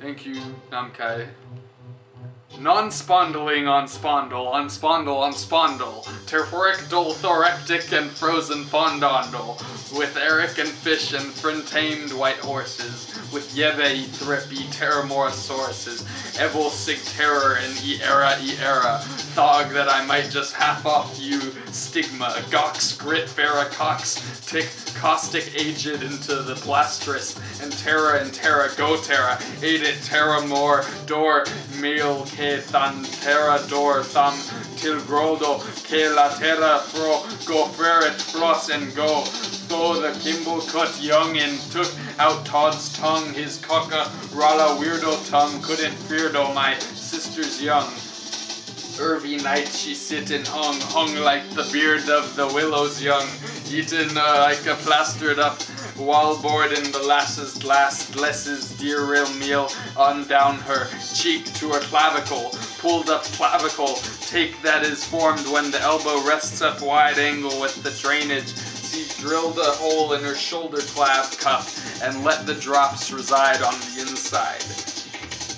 Thank you, Namkai. Non-spondling on spondle, on spondle, pterodactyl, thorectic, and frozen fondondle, with Eric and fish and friend-tamed white horses, with Yeve, Thrippy, Terramorosauruses, Evil, Sig, Terror, and Era, Thog that I might just half off you, Stigma, Gox, Grit, Cox, Tick, Caustic, Aged into the Blastrous, and Terra, Go Terra, Aid it, Terra More, Door, Meal, Ke, Than, Terra, Door, Thumb, Tilgrodo, Ke, La Terra, Fro, Go, Ferret, Frost, and Go. So the Kimble cut young and took out Todd's tongue, his cocka, Rala, weirdo tongue, couldn't feardo my sister's young. Irvy night she sit and hung like the beard of the willows young, eaten like a plastered up wallboard in the lass's last blesses dear real meal on down her cheek to her clavicle, pulled up clavicle, take that is formed when the elbow rests up wide angle with the drainage. She drilled a hole in her shoulder clav cuff and let the drops reside on the inside.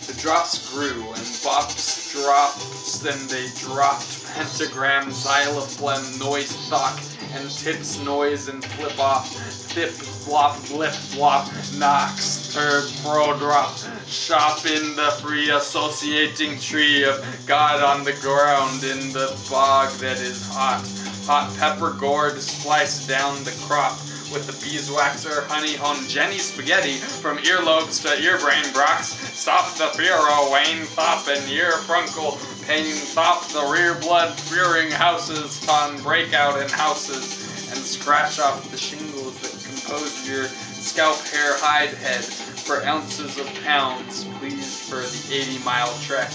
The drops grew and bops drops, then they dropped pentagram, xylophlem, noise, thock, and tips, noise, and flip off, thip, flop, flip, flop, knocks, turb, pro, drop, shop in the free associating tree of God on the ground in the bog that is hot. Hot pepper gourd splice down the crop with the beeswaxer, honey hone, Jenny spaghetti from earlobes to earbrain brocks. Stop the furrow, Wayne thop and ear frunkle, pain thop the rear blood fearing houses on breakout in houses and scratch off the shingles that compose your scalp hair hide head for ounces of pounds, please for the 80-mile trek.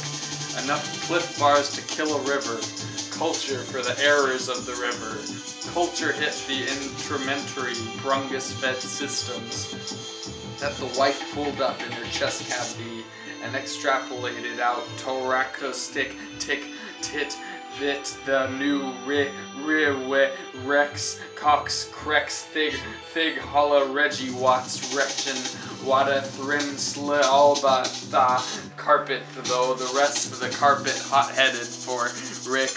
Enough cliff bars to kill a river. Culture for the errors of the river. Culture hit the intramentary brungus-fed systems that the wife pulled up in her chest cavity and extrapolated out thoracoustic tick, tit, vit, the new rex, cox, crex, thig, holla, reggie, watts, rection, wada, thrim, sli, alba, tha, carpet, though the rest of the carpet hot-headed for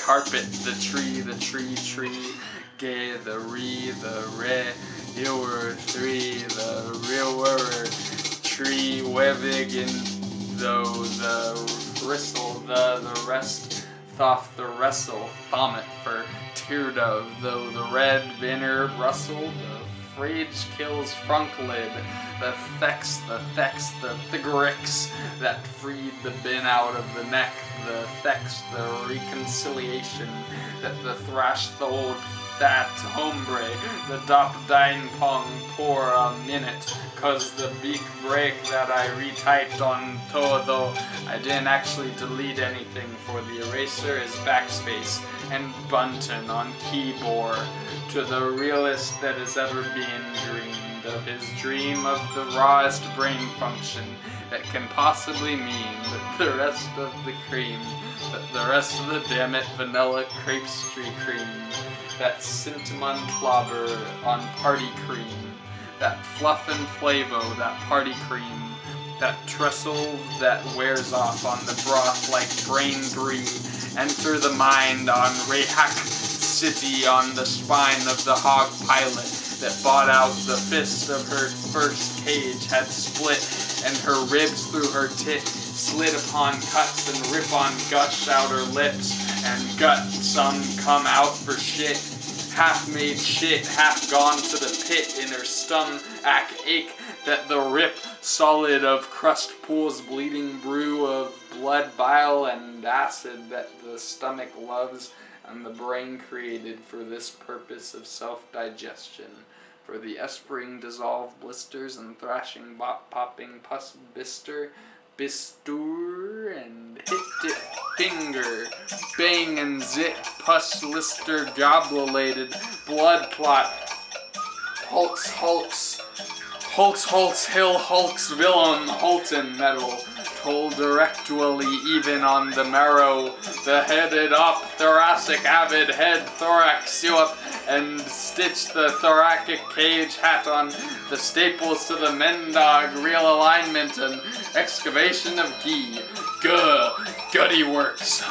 carpet, the tree, gay, the re, ewer, three, the rewer, tree, wevig, in though, the bristle, the rest, thoth, the wrestle, thomit for tear dove, though the red, binner, rustle, the frage kills frunklid, the thex, the thigorix that freed the bin out of the neck, the thex, the reconciliation that the thrash the old that hombre, the dop dine pong pour a minute, cause the beak break that I retyped on todo, I didn't actually delete anything for the eraser is backspace and button on keyboard, to the realest that has ever been dreamed of his dream of the rawest brain function that can possibly mean that the rest of the cream, that the rest of the dammit vanilla crepestry cream, that cinnamon clobber on party cream, that fluff and flavo, that party cream, that trestle that wears off on the broth like brain brie, enter the mind on Rehak City on the spine of the hog pilot that bought out the fist of her first cage had split and her ribs through her tit slid upon cuts and rip on gush out her lips and gut some come out for shit, half made shit, half gone to the pit in her stomach ache that the rip solid of crust pools bleeding brew of blood, bile, and acid that the stomach loves and the brain created for this purpose of self-digestion, for the espering dissolve blisters and thrashing bop popping pus bistur and hit it finger, bang and zit, pus lister goblolated, blood clot, hulks, Holtz, Hill, Hulks, Willem, Holton, metal. Told directly even on the marrow, the headed up, thoracic, avid head, thorax, you up, and stitch the thoracic cage hat on, the staples to the mendog, real alignment, and excavation of ghee. Gutty works,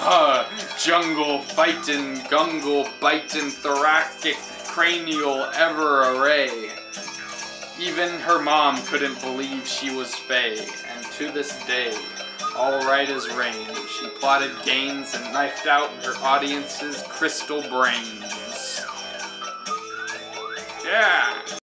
jungle fightin', gungle bitin', thoracic, cranial, ever array. Even her mom couldn't believe she was Faye, and to this day, all right as rain, she plotted gains and knifed out her audience's crystal brains. Yeah!